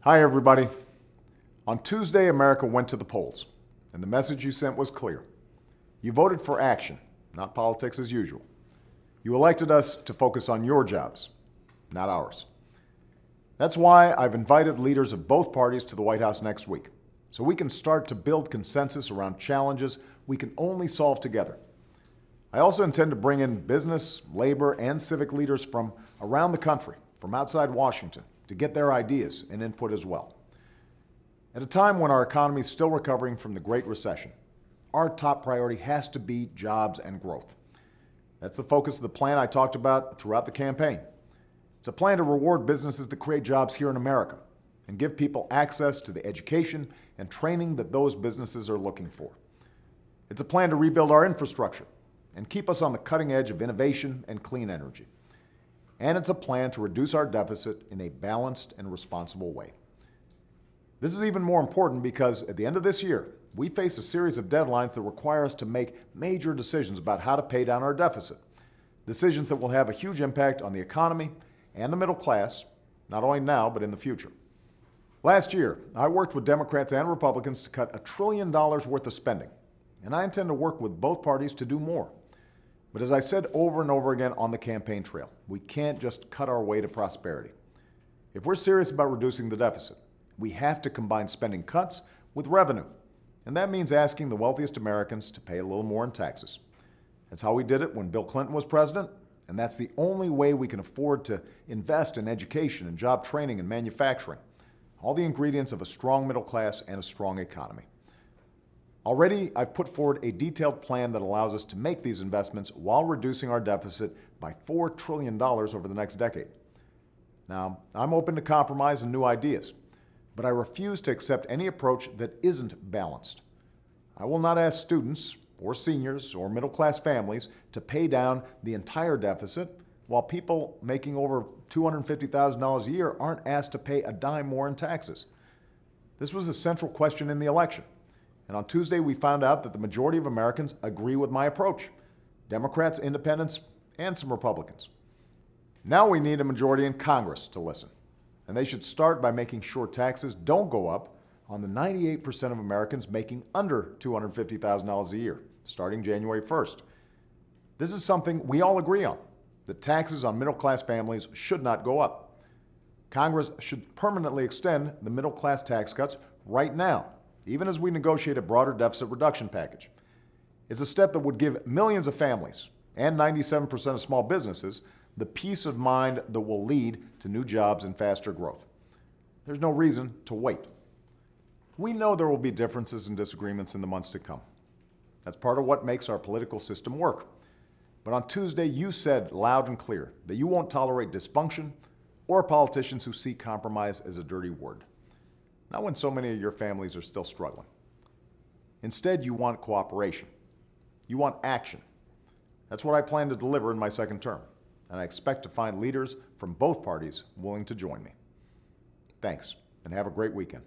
Hi, everybody. On Tuesday, America went to the polls, and the message you sent was clear. You voted for action, not politics as usual. You elected us to focus on your jobs, not ours. That's why I've invited leaders of both parties to the White House next week, so we can start to build consensus around challenges we can only solve together. I also intend to bring in business, labor, and civic leaders from around the country, from outside Washington, to get their ideas and input as well. At a time when our economy is still recovering from the Great Recession, our top priority has to be jobs and growth. That's the focus of the plan I talked about throughout the campaign. It's a plan to reward businesses that create jobs here in America and give people access to the education and training that those businesses are looking for. It's a plan to rebuild our infrastructure and keep us on the cutting edge of innovation and clean energy. And it's a plan to reduce our deficit in a balanced and responsible way. This is even more important because at the end of this year, we face a series of deadlines that require us to make major decisions about how to pay down our deficit. Decisions that will have a huge impact on the economy and the middle class, not only now, but in the future. Last year, I worked with Democrats and Republicans to cut $1 trillion worth of spending, and I intend to work with both parties to do more. But as I said over and over again on the campaign trail, we can't just cut our way to prosperity. If we're serious about reducing the deficit, we have to combine spending cuts with revenue. And that means asking the wealthiest Americans to pay a little more in taxes. That's how we did it when Bill Clinton was president, and that's the only way we can afford to invest in education and job training and manufacturing, all the ingredients of a strong middle class and a strong economy. Already, I've put forward a detailed plan that allows us to make these investments while reducing our deficit by $4 trillion over the next decade. Now, I'm open to compromise and new ideas, but I refuse to accept any approach that isn't balanced. I will not ask students or seniors or middle-class families to pay down the entire deficit while people making over $250,000 a year aren't asked to pay a dime more in taxes. This was a central question in the election. And on Tuesday, we found out that the majority of Americans agree with my approach: Democrats, independents, and some Republicans. Now we need a majority in Congress to listen. And they should start by making sure taxes don't go up on the 98% of Americans making under $250,000 a year, starting January 1st. This is something we all agree on, that taxes on middle-class families should not go up. Congress should permanently extend the middle-class tax cuts right now, even as we negotiate a broader deficit reduction package. It's a step that would give millions of families and 97% of small businesses the peace of mind that will lead to new jobs and faster growth. There's no reason to wait. We know there will be differences and disagreements in the months to come. That's part of what makes our political system work. But on Tuesday, you said loud and clear that you won't tolerate dysfunction or politicians who see compromise as a dirty word. Not when so many of your families are still struggling. Instead, you want cooperation. You want action. That's what I plan to deliver in my second term, and I expect to find leaders from both parties willing to join me. Thanks, and have a great weekend.